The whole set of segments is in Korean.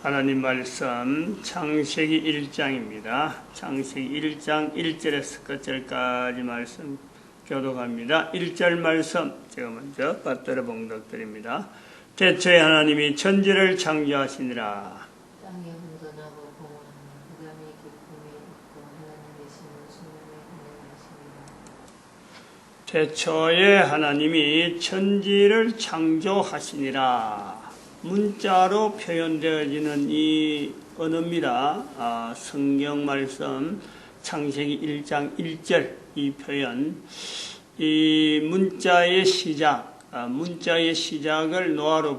하나님 말씀 창세기 1장입니다. 창세기 1장 1절에서 끝절까지 말씀 교독합니다. 1절 말씀 제가 먼저 받들어 봉독드립니다. 태초에 하나님이 천지를 창조하시니라. 땅에 혼돈하고 공허함 흑암의 깊음이 있고 하나님의 신은 수면에 운행하시니라. 태초에 하나님이 천지를 창조하시니라. 문자로 표현되어지는 이 언어입니다. 성경 말씀 창세기 1장 1절 이 표현, 이 문자의 시작을 노아로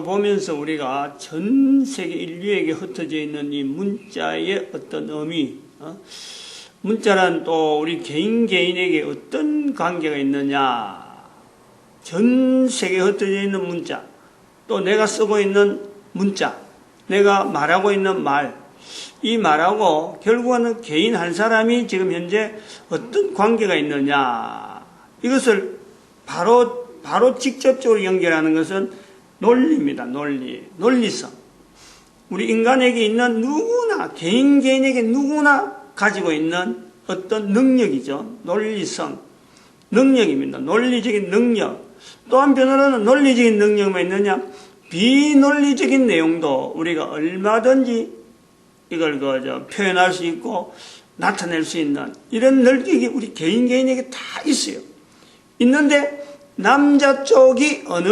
보면서 우리가 전 세계 인류에게 흩어져 있는 이 문자의 어떤 의미, 문자란 또 우리 개인에게 어떤 관계가 있느냐, 전 세계에 흩어져 있는 문자, 또 내가 쓰고 있는 문자, 내가 말하고 있는 말, 이 말하고 결국은 개인 한 사람이 지금 현재 어떤 관계가 있느냐, 이것을 바로 직접적으로 연결하는 것은 논리입니다. 논리성. 우리 인간에게 있는 누구나, 개인에게 누구나 가지고 있는 어떤 능력이죠. 논리성. 능력입니다. 논리적인 능력. 또 한편으로는 논리적인 능력만 있느냐, 비논리적인 내용도 우리가 얼마든지 이걸 표현할 수 있고 나타낼 수 있는 이런 능력이 우리 개인에게 다 있어요. 있는데 남자 쪽이 어느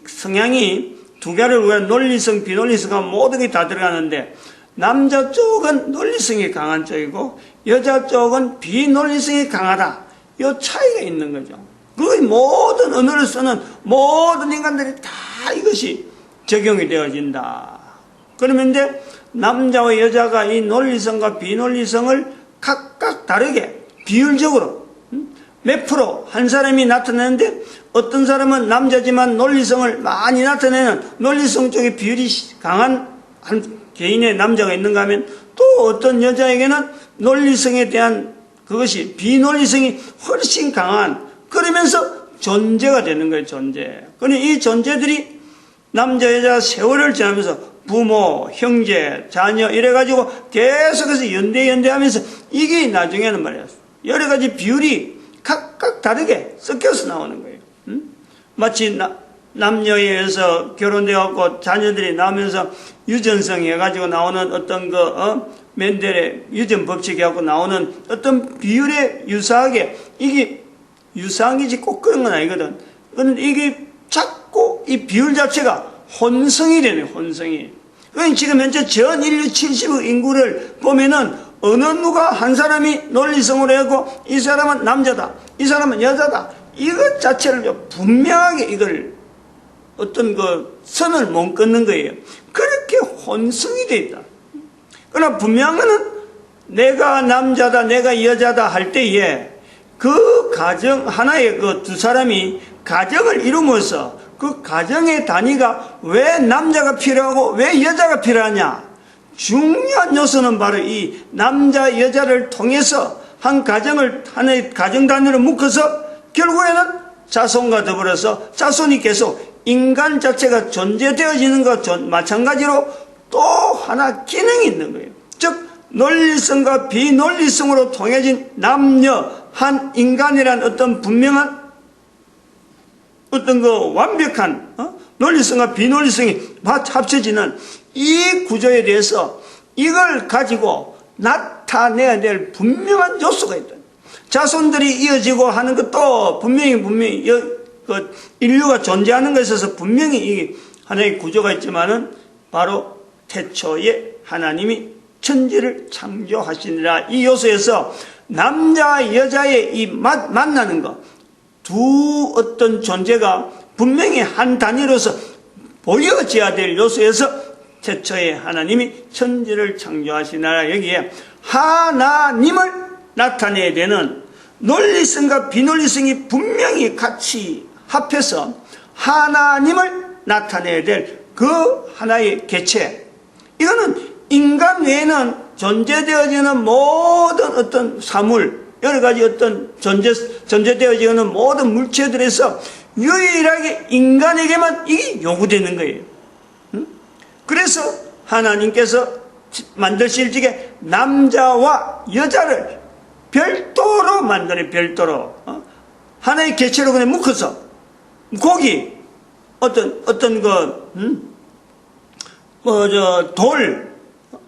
성향이 두 개를 우리가 논리성, 비논리성 하면 모든 게 다 들어가는데, 남자 쪽은 논리성이 강한 쪽이고 여자 쪽은 비논리성이 강하다. 이 차이가 있는 거죠. 거의 모든 언어를 쓰는 모든 인간들이 다 이것이 적용이 되어진다. 그러면 이제 남자와 여자가 이 논리성과 비논리성을 각각 다르게 비율적으로 몇 프로 한 사람이 나타내는데, 어떤 사람은 남자지만 논리성을 많이 나타내는 논리성 쪽의 비율이 강한 한 개인의 남자가 있는가 하면, 또 어떤 여자에게는 논리성에 대한 그것이 비논리성이 훨씬 강한, 그러면서 존재가 되는 거예요. 존재. 그러니 이 존재들이 남자 여자 세월을 지나면서 부모, 형제, 자녀 이래가지고 계속해서 연대하면서 이게 나중에는 말이야, 여러 가지 비율이 각각 다르게 섞여서 나오는 거예요. 마치 남녀에 의해서 결혼되어갖고 자녀들이 나오면서 유전성 해가지고 나오는 어떤 멘델의 유전 법칙 해갖고 나오는 어떤 비율에 유사하게, 이게 유사한 게 꼭 그런 건 아니거든. 그런데 이게 자꾸 이 비율 자체가 혼성이 되네, 혼성이. 그러니까 지금 현재 전 인류 70억 인구를 보면은 어느 누가 한 사람이 논리성으로 하고 이 사람은 남자다, 이 사람은 여자다, 이것 자체를 분명하게 이걸 어떤 선을 못 끊는 거예요. 그렇게 혼성이 되어 있다. 그러나 분명한 거는 내가 남자다, 내가 여자다 할 때에 그 가정, 하나의 두 사람이 가정을 이루면서 그 가정의 단위가 왜 남자가 필요하고 왜 여자가 필요하냐. 중요한 요소는 바로 이 남자, 여자를 통해서 한 가정을 하나의 가정 단위로 묶어서 결국에는 자손과 더불어서 자손이 계속 인간 자체가 존재되어지는 것과 마찬가지로 또 하나 기능이 있는 거예요. 즉, 논리성과 비논리성으로 통해진 남녀, 한 인간이란 어떤 분명한 어떤 완벽한 논리성과 비논리성이 합쳐지는 이 구조에 대해서 이걸 가지고 나타내야 될 분명한 요소가 있다. 자손들이 이어지고 하는 것도 분명히 인류가 존재하는 것에 있어서 분명히 이 하나의 구조가 있지만은, 바로 태초에 하나님이 천지를 창조하시니라, 이 요소에서 남자 여자의 이 만나는 것, 두 어떤 존재가 분명히 한 단위로서 보여져야 될 요소에서 태초에 하나님이 천지를 창조하시니라, 여기에 하나님을 나타내야 되는 논리성과 비논리성이 분명히 같이 합해서 하나님을 나타내야 될 그 하나의 개체, 이거는 인간 외에는 존재되어지는 모든 어떤 사물, 여러 가지 어떤 존재되어지는 모든 물체들에서 유일하게 인간에게만 이게 요구되는 거예요. 그래서 하나님께서 만드실 적에 남자와 여자를 별도로 만드는 별도로 하나의 개체로 그냥 묶어서 고기 어떤 돌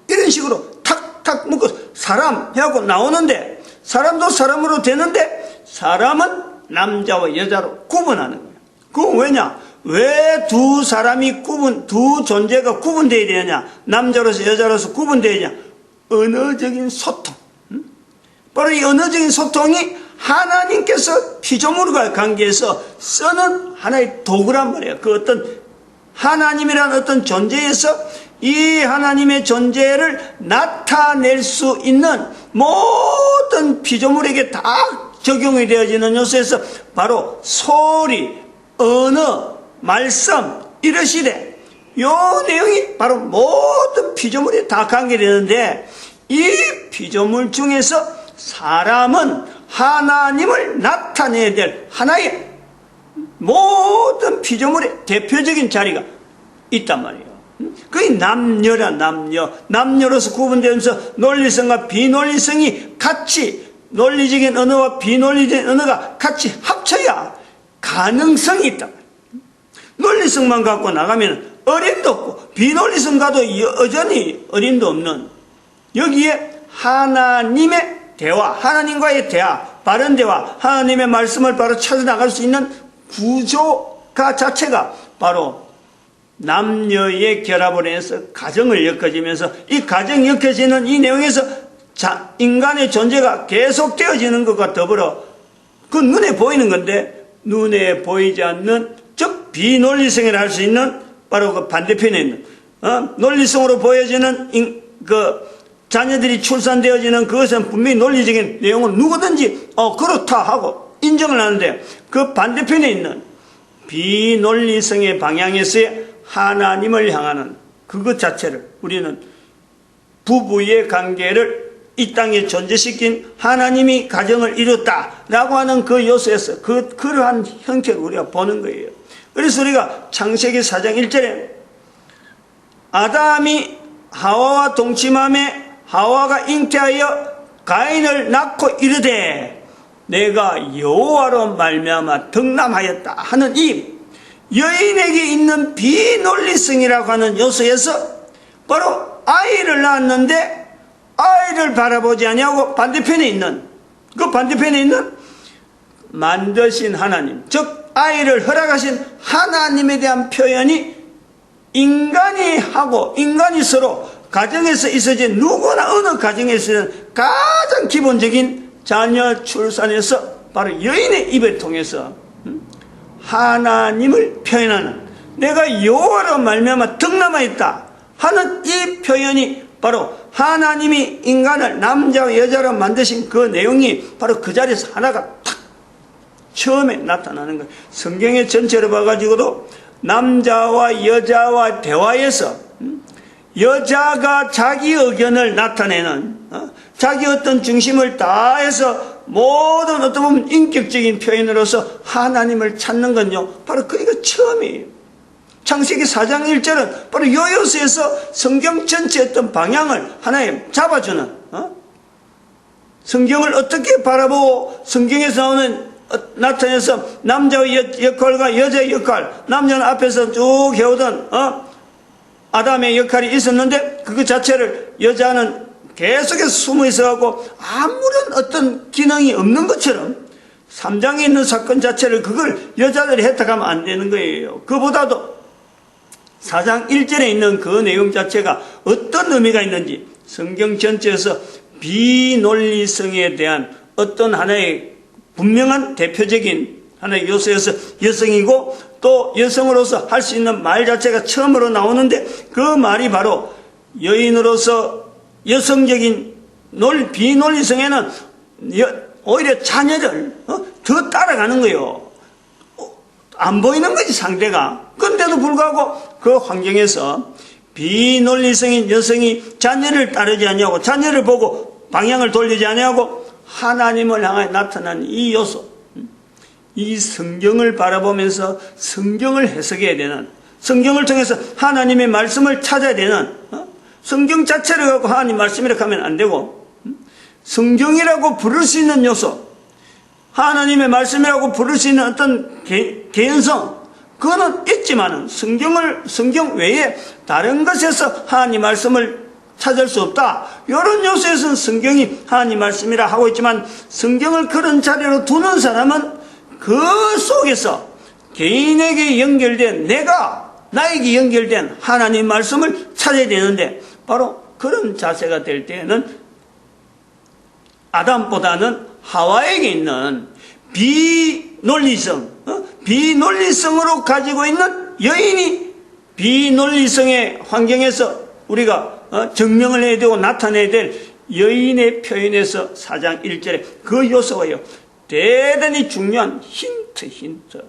이런 식으로 탁탁 묶어서 사람 해갖고 나오는데 사람도 사람으로 되는데 사람은 남자와 여자로 구분하는 거예요. 그건 왜냐? 왜 두 사람이 두 존재가 구분되어야 되느냐? 남자로서 여자로서 구분되어야 되냐? 언어적인 소통. 바로 이 언어적인 소통이 하나님께서 피조물과 관계에서 쓰는 하나의 도구란 말이에요. 그 어떤 하나님이라는 어떤 존재에서 이 하나님의 존재를 나타낼 수 있는 모든 피조물에게 다 적용이 되어지는 요소에서 바로 소리, 언어, 말씀 이러시되 요 내용이 바로 모든 피조물에 다 관계되는데 이 피조물 중에서 사람은 하나님을 나타내야 될 하나의 모든 피조물의 대표적인 자리가 있단 말이에요. 그게 남녀라 남녀로서 구분되면서 논리성과 비논리성이 같이 논리적인 언어와 비논리적인 언어가 같이 합쳐야 가능성이 있다. 논리성만 갖고 나가면 어림도 없고 비논리성 가도 여전히 어림도 없는 여기에 하나님의 대화, 하나님과의 대화, 바른 대화, 하나님의 말씀을 바로 찾아나갈 수 있는 구조가 자체가 바로 남녀의 결합을 해서 가정을 엮어지면서 이 가정이 엮어지는 이 내용에서 인간의 존재가 계속되어지는 것과 더불어 그 눈에 보이는 건데 눈에 보이지 않는 즉 비논리성이라 할 수 있는 바로 그 반대편에 있는 논리성으로 보여지는 그 자녀들이 출산되어지는 그것은 분명히 논리적인 내용은 누구든지 그렇다 하고 인정을 하는데 그 반대편에 있는 비논리성의 방향에서의 하나님을 향하는 그것 자체를 우리는 부부의 관계를 이 땅에 존재시킨 하나님이 가정을 이뤘다라고 하는 그 요소에서 그러한 형태를 우리가 보는 거예요. 그래서 우리가 창세기 4장 1절에 아담이 하와와 동침함에 하와가 잉태하여 가인을 낳고 이르되 내가 여호와로 말미암아 덕남하였다 하는 이 여인에게 있는 비논리성이라고 하는 요소에서 바로 아이를 낳았는데 아이를 바라보지 아니하고 반대편에 있는 만드신 하나님 즉 아이를 허락하신 하나님에 대한 표현이 인간이 하고 인간이 서로 가정에서 있어진 누구나 어느 가정에서는 가장 기본적인 자녀 출산에서 바로 여인의 입을 통해서 하나님을 표현하는 내가 여호와로 말미암아 덕남하였다 하는 이 표현이 바로 하나님이 인간을 남자와 여자로 만드신 그 내용이 바로 그 자리에서 하나가 탁 처음에 나타나는 거예요. 성경의 전체를 봐가지고도 남자와 여자와 대화에서 여자가 자기 의견을 나타내는 자기 어떤 중심을 다해서 모든 어떤 보면 인격적인 표현으로서 하나님을 찾는 건요 바로 그게 처음이에요. 창세기 4장 1절은 바로 요 요소에서 성경 전체의 어떤 방향을 하나에 잡아주는 성경을 어떻게 바라보고 성경에서 나타내서 남자의 역할과 여자의 역할 남자는 앞에서 쭉 해오던 아담의 역할이 있었는데 그것 자체를 여자는 계속해서 숨어 있어갖고 아무런 어떤 기능이 없는 것처럼 3장에 있는 사건 자체를 그걸 여자들이 혜택하면 안 되는 거예요. 그보다도 4장 1절에 있는 그 내용 자체가 어떤 의미가 있는지 성경 전체에서 비논리성에 대한 어떤 하나의 분명한 대표적인 하나의 요소에서 여성이고 또 여성으로서 할 수 있는 말 자체가 처음으로 나오는데 그 말이 바로 여인으로서 여성적인 비논리성에는 오히려 자녀를 더 따라가는 거예요. 안 보이는 거지 상대가. 그런데도 불구하고 그 환경에서 비논리성인 여성이 자녀를 따르지 아니하고 자녀를 보고 방향을 돌리지 아니하고 하나님을 향해 나타난 이 요소 이 성경을 바라보면서 성경을 해석해야 되는 성경을 통해서 하나님의 말씀을 찾아야 되는, 성경 자체를 갖고 하나님 말씀이라고 하면 안 되고, 성경이라고 부를 수 있는 요소, 하나님의 말씀이라고 부를 수 있는 어떤 개연성, 그거는 있지만은 성경 외에 다른 것에서 하나님 말씀을 찾을 수 없다. 이런 요소에서는 성경이 하나님 말씀이라 하고 있지만, 성경을 그런 자리로 두는 사람은 그 속에서 개인에게 연결된, 나에게 연결된 하나님 말씀을 찾아야 되는데, 바로 그런 자세가 될 때에는 아담보다는 하와에게 있는 비논리성으로 가지고 있는 여인이 비논리성의 환경에서 우리가 증명을 해야 되고 나타내야 될 여인의 표현에서 4장 1절에 그 요소가요, 대단히 중요한 힌트.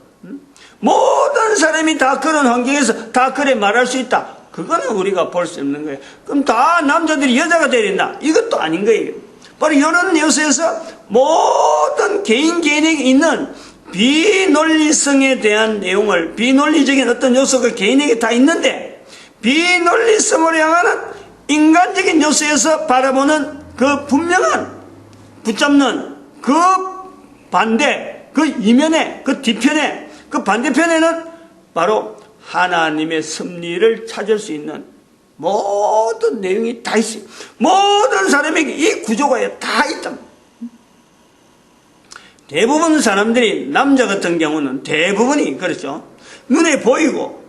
모든 사람이 다 그런 환경에서 다 그래 말할 수 있다. 그거는 우리가 볼 수 없는 거예요. 그럼 다 남자들이 여자가 되야 된다. 이것도 아닌 거예요. 바로 이런 요소에서 모든 개인에게 있는 비논리성에 대한 내용을, 비논리적인 어떤 요소가 개인에게 다 있는데, 비논리성으로 향하는 인간적인 요소에서 바라보는 그 분명한 붙잡는 그 반대, 그 이면에, 그 뒤편에, 그 반대편에는 바로 하나님의 섭리를 찾을 수 있는 모든 내용이 다 있어요. 모든 사람에게 이 구조가 다 있다. 대부분 사람들이, 남자 같은 경우는 대부분이 그렇죠. 눈에 보이고,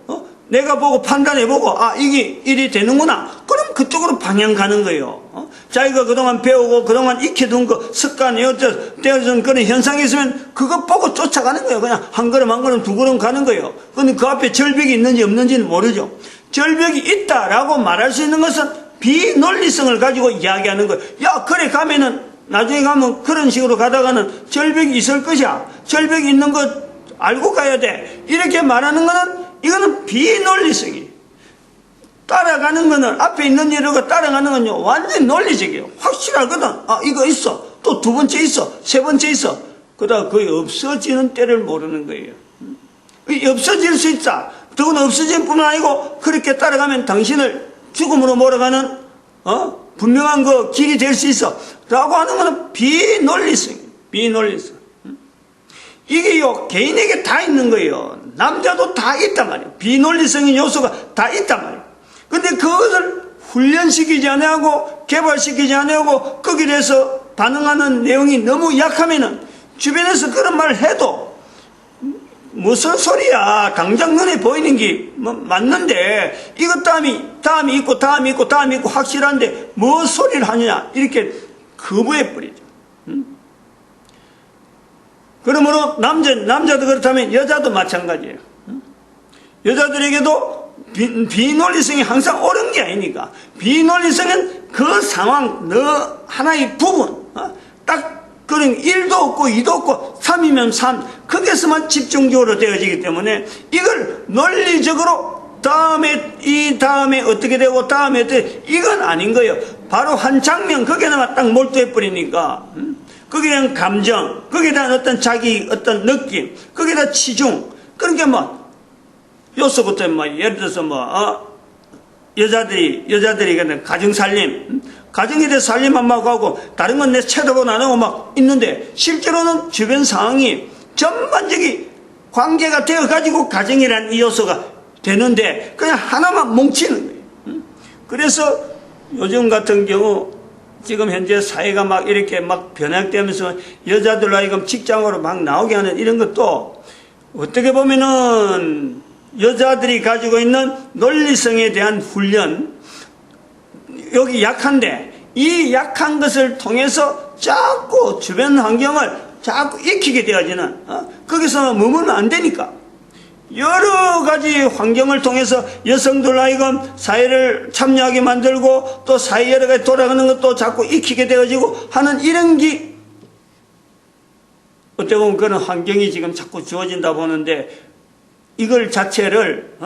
내가 보고 판단해보고, 이게 일이 되는구나. 그럼 그쪽으로 방향 가는 거예요. 자기가 그동안 배우고 그동안 익혀둔 그 습관이 되어진 그런 현상이 있으면 그거 보고 쫓아가는 거예요. 그냥 한 걸음 한 걸음 두 걸음 가는 거예요. 근데 그 앞에 절벽이 있는지 없는지는 모르죠. 절벽이 있다라고 말할 수 있는 것은 비논리성을 가지고 이야기하는 거예요. 야, 그래 가면은, 나중에 가면 그런 식으로 가다가는 절벽이 있을 것이야. 절벽이 있는 거 알고 가야 돼. 이렇게 말하는 거는, 이거는 비논리성이에요. 따라가는 거는, 앞에 있는 일을 따라가는 건요, 완전 논리적이에요. 확실하거든. 이거 있어. 또 두 번째 있어. 세 번째 있어. 그러다 거의 없어지는 때를 모르는 거예요. 없어질 수 있다. 더구나 없어질 뿐만 아니고, 그렇게 따라가면 당신을 죽음으로 몰아가는, 분명한 그 길이 될 수 있어. 라고 하는 것은 비논리성이에요. 비논리성. 이게요, 개인에게 다 있는 거예요. 남자도 다 있단 말이에요. 비논리성의 요소가 다 있단 말이에요. 근데 그것을 훈련시키지 않고, 개발시키지 않고, 거기에 대해서 반응하는 내용이 너무 약하면은, 주변에서 그런 말을 해도, 무슨 소리야. 당장 눈에 보이는 게 맞는데, 이것 다음이 있고 확실한데, 뭐 소리를 하느냐. 이렇게 거부해버리죠. 그러므로 남자도 그렇다면 여자도 마찬가지예요. 여자들에게도 비논리성이 항상 옳은 게 아니니까. 비논리성은 그 상황, 하나의 부분, 딱 그런 1도 없고 2도 없고 3이면 3, 거기에서만 집중적으로 되어지기 때문에 이걸 논리적으로 이 다음에 어떻게 되고 다음에 어떻게, 이건 아닌 거예요. 바로 한 장면 거기에만 딱 몰두해버리니까, 거기에 대한 감정, 거기에 대한 어떤 자기 어떤 느낌, 거기에 대한 치중, 그런 게 요소부터 예를 들어서 여자들이 그냥 가정살림, 가정에 대해 살림만 막 하고 다른 건 내 쳐다보고 안 하고 막 있는데, 실제로는 주변 상황이 전반적인 관계가 되어가지고 가정이라는 이 요소가 되는데 그냥 하나만 뭉치는 거예요. 그래서 요즘 같은 경우 지금 현재 사회가 막 이렇게 막 변화되면서 여자들로 하여금 직장으로 막 나오게 하는 이런 것도 어떻게 보면은 여자들이 가지고 있는 논리성에 대한 훈련, 여기 약한데 이 약한 것을 통해서 자꾸 주변 환경을 자꾸 익히게 되어지는, 거기서 머물면 안 되니까 여러 가지 환경을 통해서 여성들 하여금 사회를 참여하게 만들고 또 사회 여러 가지 돌아가는 것도 자꾸 익히게 되어지고 하는 이런 게 어떻게 보면 그런 환경이 지금 자꾸 주어진다 보는데, 이걸 자체를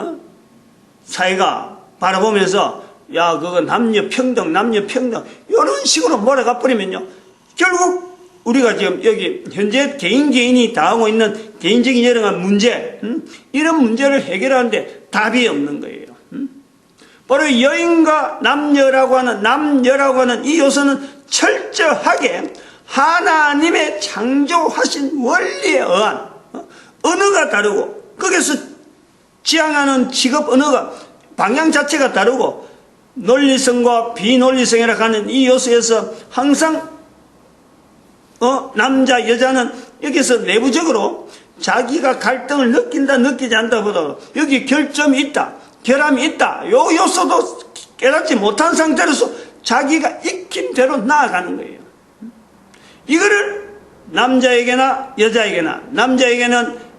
사회가 바라보면서 그건 남녀 평등 이런 식으로 몰아가 버리면요, 결국 우리가 지금 여기 현재 개인이 당하고 있는 개인적인 여러 가지 문제, 이런 문제를 해결하는데 답이 없는 거예요. 바로 여인과 남녀라고 하는 이 요소는 철저하게 하나님의 창조하신 원리에 의한 언어가 다르고, 거기서 지향하는 직업 언어가 방향 자체가 다르고, 논리성과 비논리성이라고 하는 이 요소에서 항상 남자 여자는 여기서 내부적으로 자기가 갈등을 느낀다 느끼지 않다 보다 여기 결점이 있다, 결함이 있다, 요 요소도 깨닫지 못한 상태로서 자기가 익힌 대로 나아가는 거예요. 이거를 남자에게나 여자에게나, 남자에게는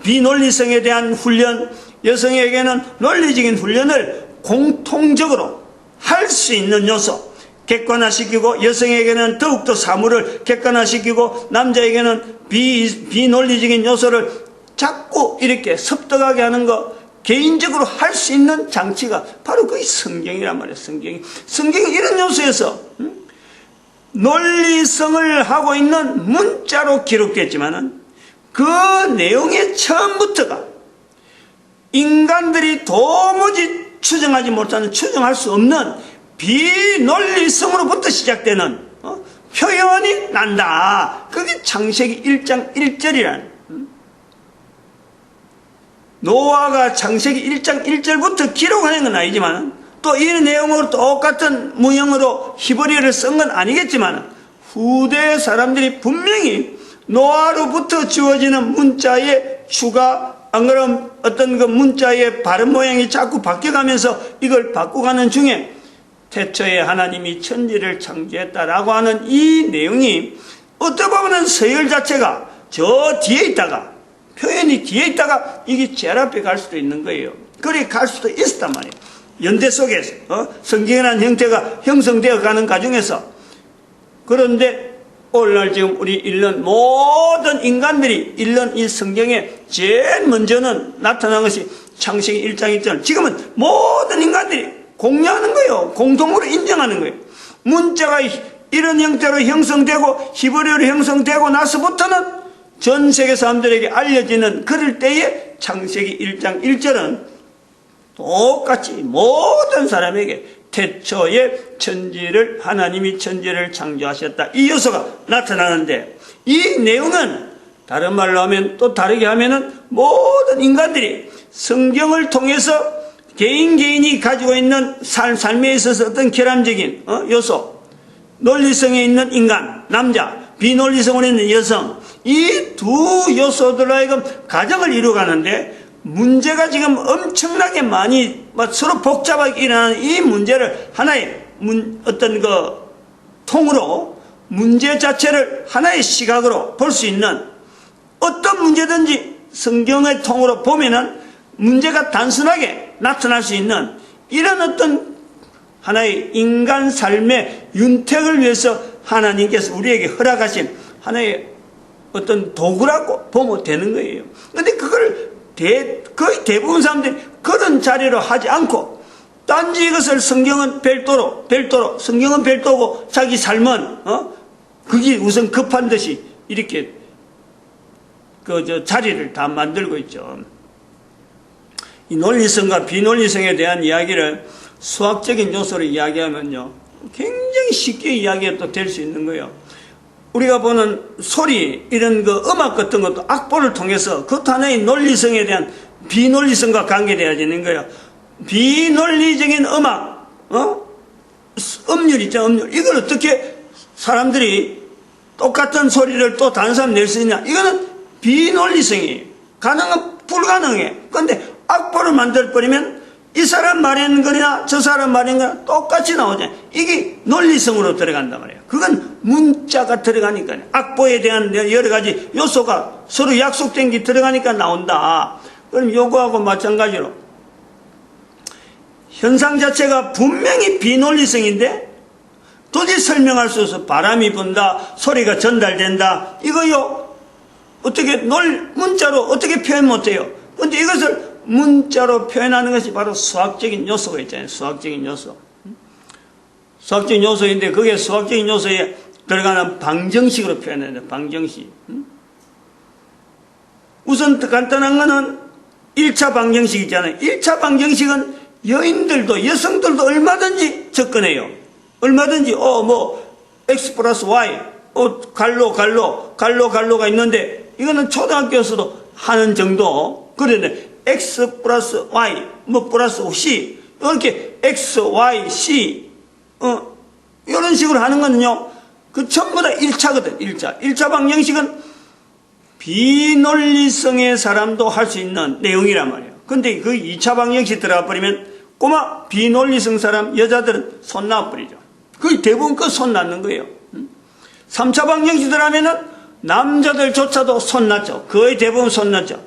비논리성에 대한 훈련, 여성에게는 논리적인 훈련을 공통적으로 할 수 있는 요소, 객관화시키고, 여성에게는 더욱더 사물을 객관화시키고, 남자에게는 비논리적인 요소를 자꾸 이렇게 습득하게 하는 거, 개인적으로 할 수 있는 장치가 바로 그게 성경이란 말이에요. 성경이 이런 요소에서 논리성을 하고 있는 문자로 기록됐지만은 그 내용의 처음부터가 인간들이 도무지 추정할 수 없는 비논리성으로부터 시작되는 표현이 난다. 그게 창세기 1장 1절이라는. 노아가 창세기 1장 1절부터 기록하는 건 아니지만, 또 이 내용으로 똑같은 문형으로 히브리어를 쓴 건 아니겠지만, 후대 사람들이 분명히 노아로부터 주어지는 문자의 추가, 안 그럼 어떤 그 문자의 발음 모양이 자꾸 바뀌어가면서 이걸 바꾸가는 중에 태초에 하나님이 천지를 창조했다라고 하는 이 내용이 어떻게 보면 서열 자체가 저 뒤에 있다가, 표현이 뒤에 있다가 이게 제일 앞에 갈 수도 있는 거예요. 그래 갈 수도 있었단 말이에요. 연대 속에서 성경이라는 형태가 형성되어 가는 과정에서. 그런데 오늘날 지금 우리 읽는 모든 인간들이 읽는 이 성경에 제일 먼저는 나타난 것이 창세기 1장 1절. 지금은 모든 인간들이 공유하는 거예요. 공동으로 인정하는 거예요. 문자가 이런 형태로 형성되고 히브리어로 형성되고 나서부터는 전 세계 사람들에게 알려지는 그럴 때에 창세기 1장 1절은 똑같이 모든 사람에게 태초에 하나님이 천지를 창조하셨다, 이 요소가 나타나는데, 이 내용은 다른 말로 하면, 또 다르게 하면은 모든 인간들이 성경을 통해서 개인이 가지고 있는 삶에 있어서 어떤 결함적인 요소, 논리성에 있는 인간, 남자, 비논리성으로 있는 여성, 이 두 요소들로 하여금 가정을 이루어가는데, 문제가 지금 엄청나게 많이 서로 복잡하게 일어나는 이 문제를 하나의 어떤 통으로, 문제 자체를 하나의 시각으로 볼 수 있는, 어떤 문제든지 성경의 통으로 보면은 문제가 단순하게 나타날 수 있는 이런 어떤 하나의 인간 삶의 윤택을 위해서 하나님께서 우리에게 허락하신 하나의 어떤 도구라고 보면 되는 거예요. 그런데 그걸 거의 대부분 사람들이 그런 자리로 하지 않고, 단지 이것을 성경은 별도로, 성경은 별도고 자기 삶은 그게 우선 급한 듯이 이렇게 자리를 다 만들고 있죠. 이 논리성과 비논리성에 대한 이야기를 수학적인 요소로 이야기하면요, 굉장히 쉽게 이야기가 또 될 수 있는 거예요. 우리가 보는 소리, 이런 음악 같은 것도 악보를 통해서 그것도 하나의 논리성에 대한 비논리성과 관계되어지는 거예요. 비논리적인 음악, 음률 있죠, 음률. 이걸 어떻게 사람들이 똑같은 소리를 또 다른 사람 낼 수 있냐? 이거는 비논리성이에요. 불가능해. 그런데 악보를 만들어버리면 이 사람 말하는 거나 저 사람 말하는 거나 똑같이 나오잖아요. 이게 논리성으로 들어간단 말이에요. 그건 문자가 들어가니까요. 악보에 대한 여러 가지 요소가 서로 약속된 게 들어가니까 나온다. 그럼 요거하고 마찬가지로 현상 자체가 분명히 비논리성인데 도저히 설명할 수 없어. 바람이 분다, 소리가 전달된다, 이거요 어떻게 문자로 어떻게 표현 못해요. 그런데 이것을 문자로 표현하는 것이 바로 수학적인 요소가 있잖아요. 수학적인 요소인데, 그게 수학적인 요소에 들어가는 방정식으로 표현해야 돼. 방정식. 우선 간단한 거는 1차 방정식 있잖아요. 1차 방정식은 여인들도 여성들도 얼마든지 접근해요. 얼마든지 x 플러스 y 갈로가 있는데 이거는 초등학교에서도 하는 정도. 그런데 x 플러스 y 플러스 c 이렇게 x, y, c 이런 식으로 하는 거는요. 그 전부 다 1차거든. 1차 방정식은 비논리성의 사람도 할 수 있는 내용이란 말이에요. 근데 그 2차 방정식 들어가 버리면 꼬마 비논리성 사람 여자들은 손 놔버리죠. 거의 대부분 그 손 놨는 거예요. 3차 방정식 들어가면은 남자들조차도 손 놨죠. 거의 대부분 손 놨죠.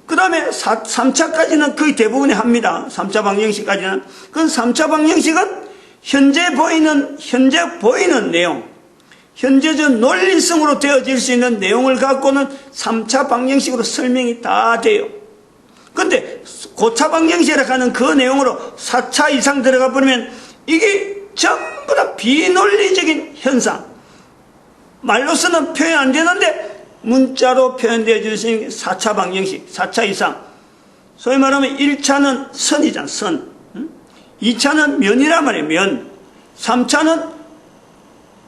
그 다음에 3차까지는 거의 대부분이 합니다. 3차 방정식까지는. 그 3차 방정식은 현재 보이는 내용, 현재적 논리성으로 되어질 수 있는 내용을 갖고는 3차 방정식으로 설명이 다 돼요. 근데 고차 방정식이라고 하는 그 내용으로 4차 이상 들어가 버리면 이게 전부 다 비논리적인 현상. 말로서는 표현 안 되는데 문자로 표현되어 줄 수 있는 4차 방정식, 4차 이상. 소위 말하면 1차는 선이잖아, 선. 2차는 면이란 말이에요, 면. 3차는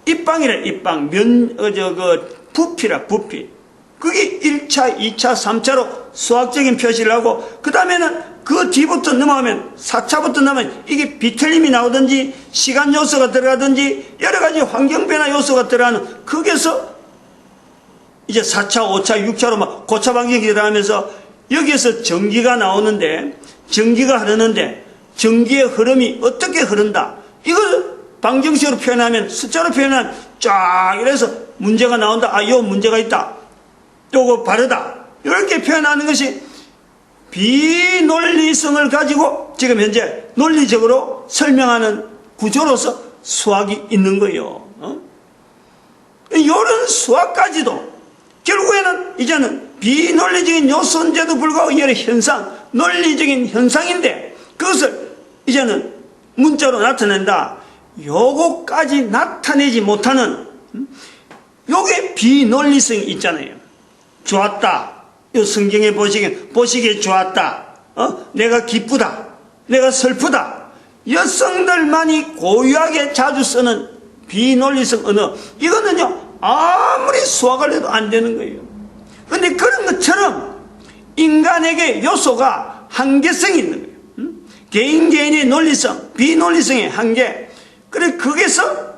입방이래, 입방. 부피라, 부피. 그게 1차, 2차, 3차로 수학적인 표시를 하고, 그 다음에는 그 뒤부터 넘어가면, 4차부터 넘어가면 이게 비틀림이 나오든지, 시간 요소가 들어가든지, 여러 가지 환경 변화 요소가 들어가는, 거기서 이제 4차, 5차, 6차로 막 고차 방정식이 들어가면서, 여기에서 전기가 나오는데, 전기가 흐르는데, 전기의 흐름이 어떻게 흐른다. 이걸 방정식으로 표현하면, 숫자로 표현하면 쫙 이래서 문제가 나온다. 요 문제가 있다. 요거 바르다. 이렇게 표현하는 것이 비논리성을 가지고 지금 현재 논리적으로 설명하는 구조로서 수학이 있는 거예요. 이런 수학까지도 결국에는 이제는 비논리적인 요소인데도 불구하고 여러 현상, 논리적인 현상인데 그것을 이제는 문자로 나타낸다. 요거까지 나타내지 못하는 요게 비논리성이 있잖아요. 좋았다. 요 성경에 보시기에 좋았다. 내가 기쁘다. 내가 슬프다. 여성들만이 고유하게 자주 쓰는 비논리성 언어. 이거는요, 아무리 수학을 해도 안 되는 거예요. 근데 그런 것처럼 인간에게 요소가 한계성이 있는 거예요. 개인의 논리성, 비논리성의 한계. 그래, 거기서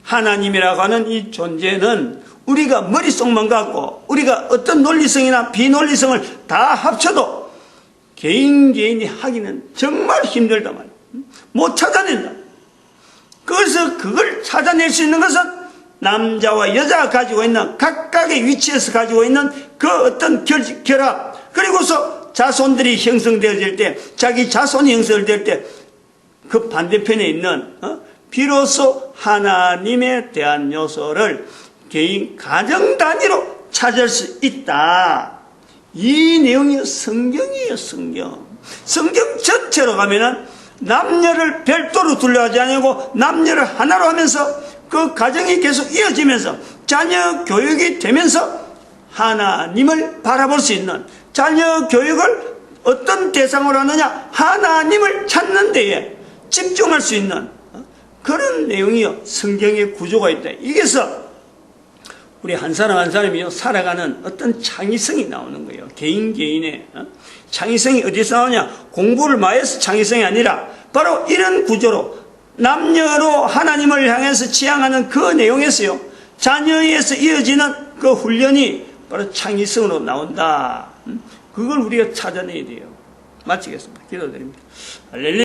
하나님이라고 하는 이 존재는 우리가 머릿속만 갖고 우리가 어떤 논리성이나 비논리성을 다 합쳐도 개인이 하기는 정말 힘들다 말이야. 못 찾아낸다. 그래서 그걸 찾아낼 수 있는 것은 남자와 여자가 가지고 있는 각각의 위치에서 가지고 있는 그 어떤 결합, 그리고서 자손들이 형성되어질 때, 자기 자손이 형성될 때 그 반대편에 있는 비로소 하나님에 대한 요소를 개인 가정 단위로 찾을 수 있다. 이 내용이 성경이에요. 성경 전체로 가면은 남녀를 별도로 둘러하지 아니고 남녀를 하나로 하면서 그 가정이 계속 이어지면서 자녀 교육이 되면서 하나님을 바라볼 수 있는, 자녀 교육을 어떤 대상으로 하느냐, 하나님을 찾는 데에 집중할 수 있는 그런 내용이요. 성경의 구조가 있다. 이게서 우리 한 사람 한 사람이요 살아가는 어떤 창의성이 나오는 거예요. 개인의 창의성이 어디서 나오냐? 공부를 마해서 창의성이 아니라 바로 이런 구조로 남녀로 하나님을 향해서 지향하는 그 내용에서요, 자녀에서 이어지는 그 훈련이 바로 창의성으로 나온다. 그걸 우리가 찾아내야 돼요. 마치겠습니다. 기도드립니다. 할렐루야.